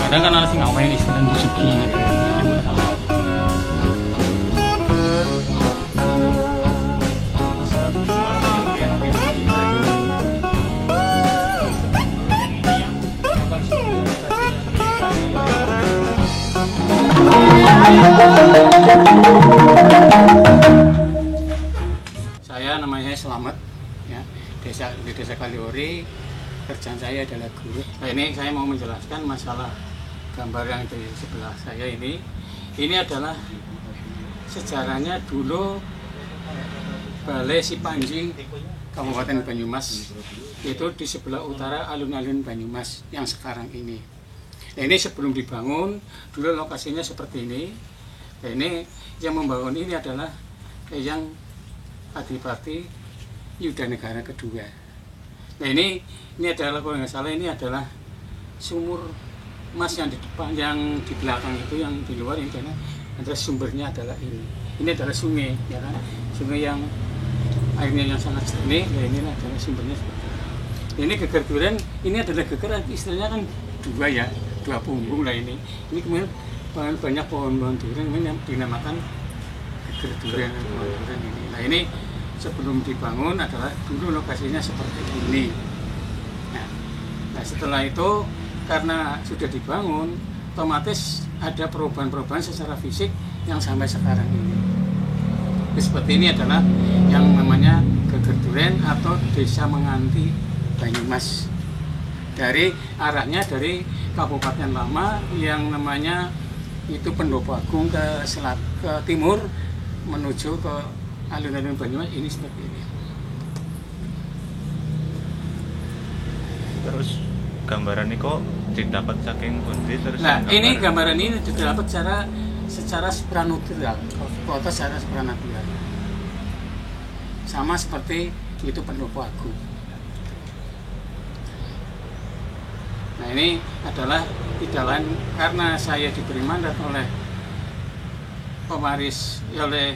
kadang kan ada sing ngawen istilah musuki. Saya namanya Selamat, ya, di desa Kaliori. Kerjaan saya adalah guru. Nah, ini saya mau menjelaskan masalah gambar yang di sebelah saya ini. Ini adalah sejarahnya dulu Balai Sipanji Kabupaten Banyumas, itu di sebelah utara alun-alun Banyumas yang sekarang ini. Nah, ini sebelum dibangun dulu lokasinya seperti ini. Nah, ini yang membangun ini adalah yang Adipati Yudanegara kedua. Nah, ini adalah, kalau nggak salah, ini adalah sumur emas yang di depan, yang di belakang itu, yang di luar ini adalah sumbernya adalah ini. Ini adalah sungai, ya kan? Sungai yang airnya yang sangat jernih. Ya, ini adalah sumbernya seperti ini. Ini geger duren, ini adalah geger, istilahnya kan dua, ya, dua punggung lah ini. Ini kemudian banyak pohon-pohon duren ini yang dinamakan geger duren, pohon duren ini. Nah, ini sebelum dibangun adalah dulu lokasinya seperti ini. Nah, setelah itu karena sudah dibangun, otomatis ada perubahan-perubahan secara fisik yang sampai sekarang ini. Jadi, seperti ini adalah yang namanya Geger Duren atau Desa Menganti Banyumas. Dari arahnya dari Kabupaten Lama yang namanya itu Pendopo Agung ke timur menuju ke alun-alun Banyumas, ini seperti ini. Terus gambaran ini kok didapat saking pundi terus? Nah, ini gambaran ini didapat secara supranatural, foto secara supranatural. Sama seperti itu Pendopo Agung. Nah, ini adalah tidak lain karena saya diberi mandat oleh pewaris, oleh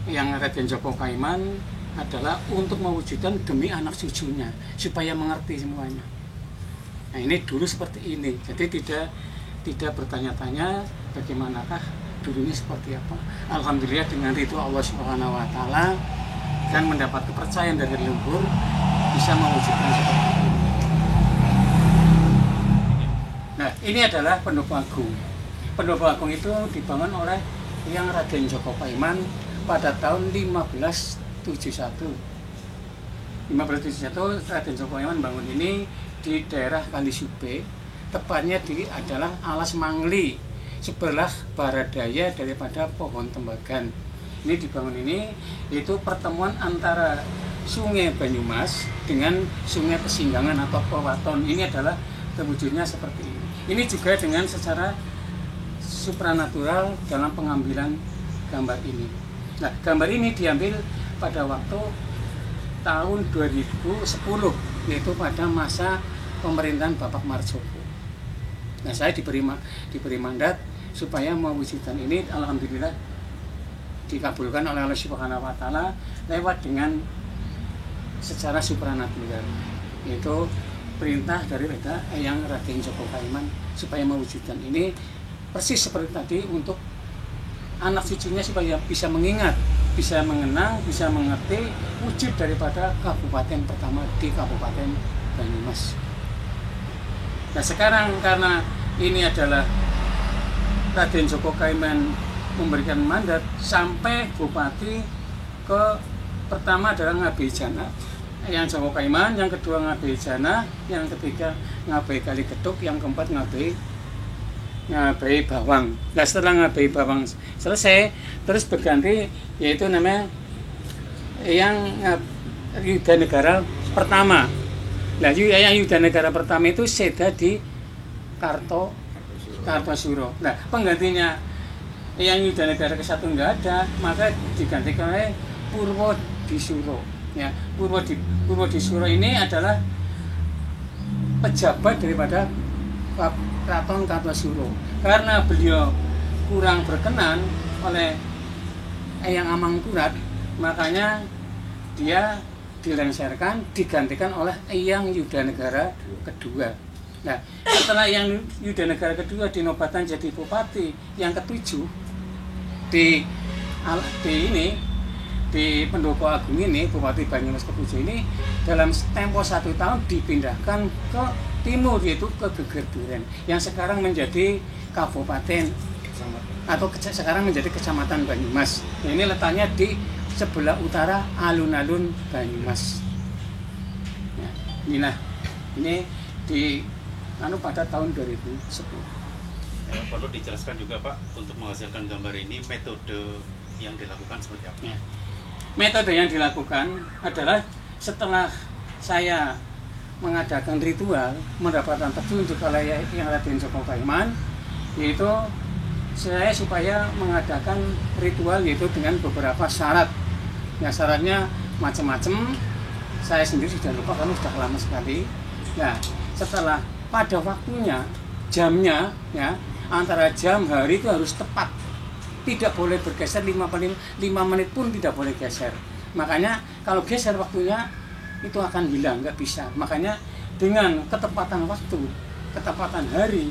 yang Raden Joko Kaiman, adalah untuk mewujudkan demi anak cucunya supaya mengerti semuanya. Nah, ini dulu seperti ini, jadi tidak bertanya-tanya bagaimanakah dulunya seperti apa. Alhamdulillah dengan ridho Allah Subhanahu Wa Taala dan mendapat kepercayaan dari leluhur bisa mewujudkan seperti ini. Nah, ini adalah Pendopo Agung. Pendopo Agung itu dibangun oleh yang Raden Joko Kaiman pada tahun 1571. 1571 Raden Joko Kaiman bangun ini di daerah Kalisube, tepatnya adalah Alas Mangli, sebelah barat daya daripada Pohon Tembagan. Ini dibangun ini yaitu pertemuan antara Sungai Banyumas dengan Sungai Pesinggangan atau Pewaton. Ini adalah terwujudnya seperti ini. Ini juga dengan secara supranatural dalam pengambilan gambar ini. Nah, gambar ini diambil pada waktu tahun 2010, yaitu pada masa pemerintahan Bapak Marjoko. Nah, saya diberi mandat supaya mewujudkan ini. Alhamdulillah dikabulkan oleh Allah Subhanahu Wa Taala lewat dengan secara supranatural, yaitu perintah dari yang Raden Joko Kaiman supaya mewujudkan ini persis seperti tadi, untuk anak cucunya supaya bisa mengingat, bisa mengenang, bisa mengerti wujud daripada kabupaten pertama di Kabupaten Banyumas. Nah, sekarang karena ini adalah Raden Joko Kaiman memberikan mandat sampai bupati ke pertama adalah Ngabe Jana, yang Joko Kaiman, yang kedua Ngabe Jana, yang ketiga Ngabe Kaligetuk, yang keempat Ngabe Bawang. Nah, setelah Ngabe Bawang selesai, terus berganti yaitu namanya yang Yudanegara pertama. Nah, yang Yudanegara pertama itu seda di Kartosuro. Nah, penggantinya yang Yudanegara ke-1 enggak ada, maka digantikan oleh Purwodisuro. Ya, Purwodisuro ini adalah pejabat daripada Keraton Kartosuro. Karena beliau kurang berkenan oleh Eyang Amangkurat, makanya dia dilengsarkan, digantikan oleh Eyang Yudanegara kedua. Nah, setelah yang Yuda Negara kedua dinobatkan jadi bupati yang ketujuh di Pendopo Agung ini, Bupati Banyumas ketujuh ini dalam tempo 1 tahun dipindahkan ke timur, yaitu ke Geger Duren yang sekarang menjadi kabupaten atau sekarang menjadi kecamatan Banyumas. Ini letaknya di sebelah utara alun-alun Banyumas. Ya, inilah ini di pada tahun 2010. Perlu dijelaskan juga Pak, untuk menghasilkan gambar ini metode yang dilakukan seperti apa? Ya. Metode yang dilakukan adalah setelah saya mengadakan ritual mendapatkan petunjuk oleh yang Raden Joko Kaiman, yaitu saya supaya mengadakan ritual yaitu dengan beberapa syarat. Ya, syaratnya macam-macam. Saya sendiri sudah lupa karena sudah lama sekali. Nah, setelah pada waktunya, jamnya, ya, antara jam hari itu harus tepat, tidak boleh bergeser 5 menit pun tidak boleh geser. Makanya kalau geser waktunya itu akan hilang, nggak bisa. Makanya dengan ketepatan waktu, ketepatan hari,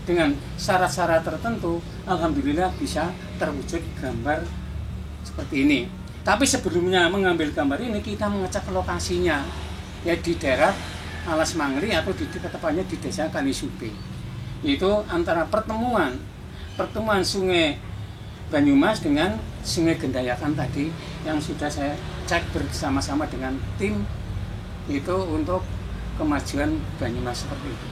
dengan syarat-syarat tertentu, alhamdulillah bisa terwujud gambar seperti ini. Tapi sebelumnya mengambil gambar ini kita mengecek lokasinya, ya di daerah Alas Mangri atau tepatnya di desa Kalisupe. Itu antara pertemuan Sungai Banyumas dengan Sungai Gendayakan tadi yang sudah saya cek bersama-sama dengan tim itu untuk kemajuan Banyumas seperti itu.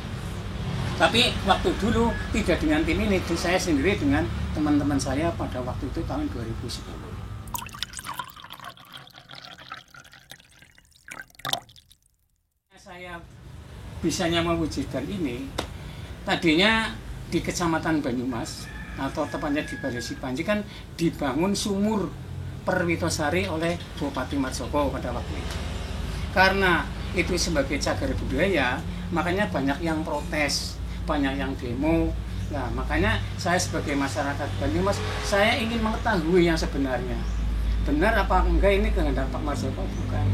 Tapi waktu dulu tidak dengan tim ini, saya sendiri dengan teman-teman saya pada waktu itu tahun 2010. Saya bisanya mewujudkan ini tadinya di Kecamatan Banyumas atau tepatnya di Balai Sipanji kan dibangun sumur Perwitosari oleh Bupati Marjoko pada waktu itu. Karena itu sebagai cagar budaya, makanya banyak yang protes, banyak yang demo. Nah, makanya saya sebagai masyarakat Banyumas, saya ingin mengetahui yang sebenarnya. Benar apa enggak ini kehendak Pak Marjoko? Bukan.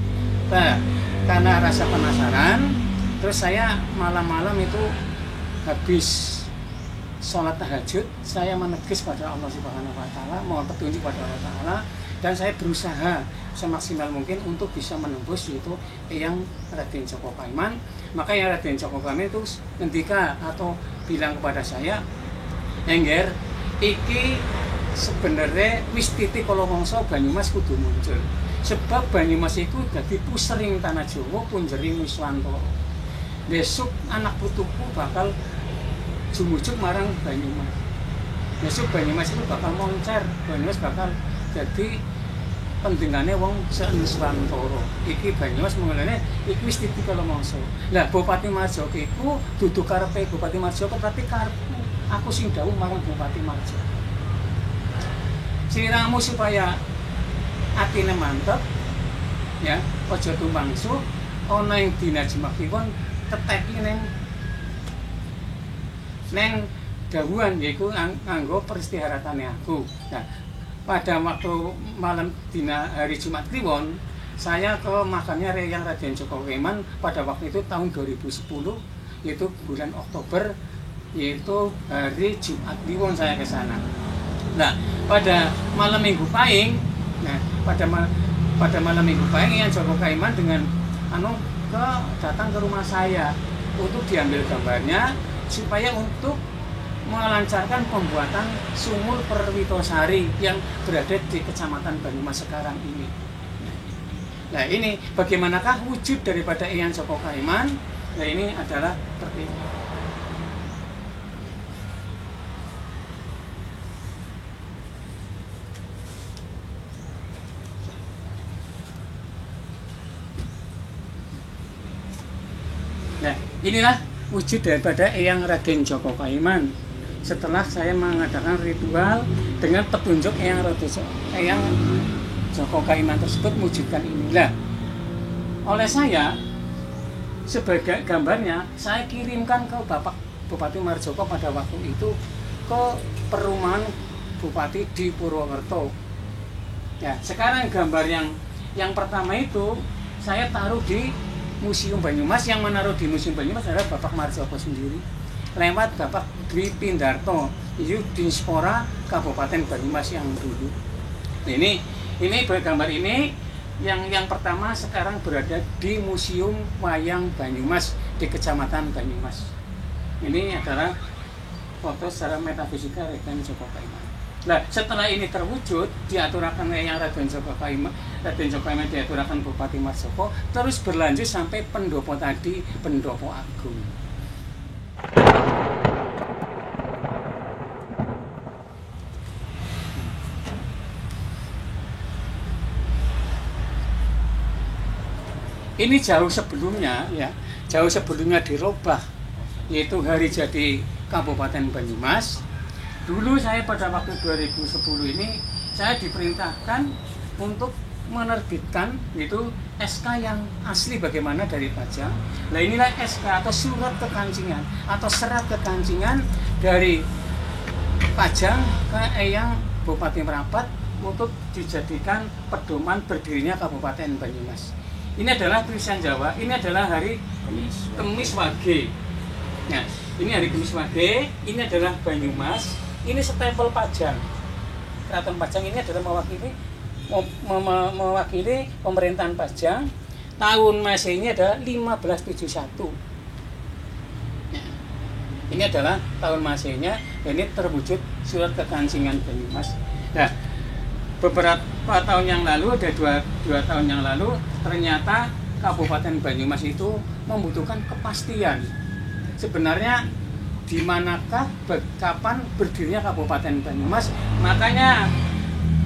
Nah, karena rasa penasaran, terus saya malam-malam itu habis sholat tahajud, saya menegis pada Allah Subhanahu Wa Taala, mohon petunjuk pada Allah Taala, dan saya berusaha semaksimal mungkin untuk bisa menembus yaitu yang Raden Joko Kaiman. Maka yang Raden Joko Kaiman itu ketika atau bilang kepada saya, Engger, iki sebenarnya wis titik kalau mongso Banyumas kudu muncul. Sebab Banyumas itu dadi pusering tanah Jawa punjering Wiswantara. Besok anak putuku bakal jumujuk marang Banyumas. Besok Banyumas itu bakal moncer, Banyumas bakal jadi pentingane wong se-Nuswantara. Iki Banyumas mengelene iki wis titik kalau mongso. Lah Bupati Marjoko iku dudu karepe Bupati Marjoko, berarti karepku. Aku sing dawuh marang Bupati Marjoko. Siramu supaya atine mantep, ya, aja tumangsu, ana ing dina Jumat kliwon teteki neng dawuhan yaiku nganggo peristiharatane aku. Nah, pada waktu malam dina hari Jumat kliwon, saya ke makamnya yang Raden Joko Kaiman pada waktu itu tahun 2010, yaitu bulan Oktober, yaitu hari Jumat kliwon saya ke sana. Nah, pada malam Minggu Pahing, pada malam Minggu Pahing yang Joko Kaiman dengan datang ke rumah saya untuk diambil gambarnya supaya untuk melancarkan pembuatan sumur Perwitosari yang berada di Kecamatan Banyumas sekarang ini. Nah, ini bagaimanakah wujud daripada Eyang Joko Kaiman? Nah, ini adalah seperti ini. Nah, inilah wujud daripada Eyang Raden Joko Kaiman setelah saya mengadakan ritual dengan petunjuk Eyang Joko Kaiman tersebut mewujudkan inilah. Oleh saya sebagai gambarnya saya kirimkan ke Bapak Bupati Marjoko pada waktu itu ke perumahan Bupati di Purwokerto. Ya, sekarang gambar yang pertama itu saya taruh di Museum Banyumas. Yang menaruh di Museum Banyumas adalah Bapak Marjoko sendiri lewat Bapak Dwi Pindarto, itu Dinspora Kabupaten Banyumas yang dulu. Ini gambar ini yang pertama sekarang berada di Museum Wayang Banyumas di Kecamatan Banyumas. Ini adalah foto secara metafisika Raden Joko Paiman. Nah, setelah ini terwujud, diaturakan yang Raden Joko Paiman diaturakan Bupati Marjoko, terus berlanjut sampai pendopo tadi, pendopo agung. Ini jauh sebelumnya, ya, jauh sebelumnya dirubah, yaitu hari jadi Kabupaten Banyumas. Dulu saya pada waktu 2010 ini saya diperintahkan untuk menerbitkan itu SK yang asli bagaimana dari Pajang. Nah, inilah SK atau surat kekancingan atau serat kekancingan dari Pajang ke Eyang Bupati Merapat untuk dijadikan pedoman berdirinya Kabupaten Banyumas. Ini adalah tulisan Jawa, ini adalah hari Kemis Wage. Nah, ini hari Kemis Wage, ini adalah Banyumas. Ini stempel Pajang. Keraton Pajang ini adalah mewakili pemerintahan Pajang. Tahun Masehi adalah 1571. Nah, ini adalah tahun Masehinya, dan ini terwujud surat kekancingan Banyumas. Nah, beberapa tahun yang lalu, ada dua tahun yang lalu, ternyata Kabupaten Banyumas itu membutuhkan kepastian. Sebenarnya di manakah, kapan berdirinya Kabupaten Banyumas? Makanya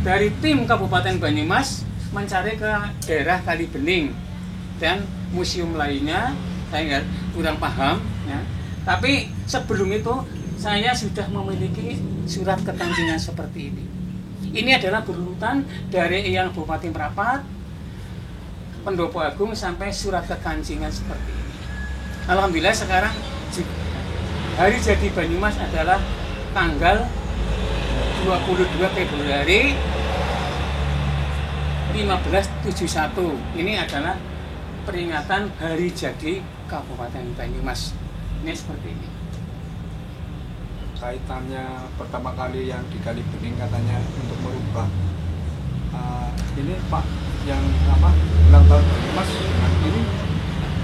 dari tim Kabupaten Banyumas mencari ke daerah Kalibening dan museum lainnya. Saya kurang paham, ya. Tapi sebelum itu saya sudah memiliki surat kekancingan seperti ini. Ini adalah berurutan dari yang Bupati Merapat, Pendopo Agung sampai surat kekancingan seperti ini. Alhamdulillah sekarang hari jadi Banyumas adalah tanggal 22 Februari 1571. Ini adalah peringatan hari jadi Kabupaten Banyumas. Ini seperti ini. Kaitannya pertama kali yang di Kalibening katanya untuk merubah ini Pak yang ulang tahun Banyumas dengan ini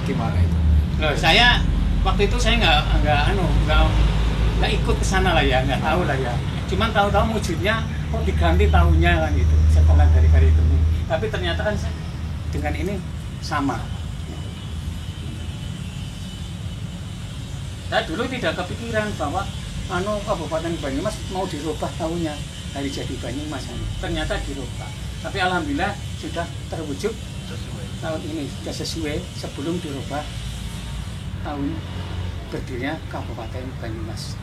gimana itu? Loh, saya waktu itu saya nggak ikut ke sana lah ya, nggak tahu lah ya. Cuman tahu-tahu wujudnya kok diganti tahunnya kan gitu setelah dari Kalibening. Tapi ternyata kan dengan ini sama. Saya dulu tidak kepikiran bahwa Kabupaten Banyumas mau dirubah tahunnya hari jadi Banyumas. Ternyata dirubah. Tapi alhamdulillah sudah terwujud tahun ini, sudah sesuai sebelum dirubah tahun berdirinya Kabupaten Banyumas.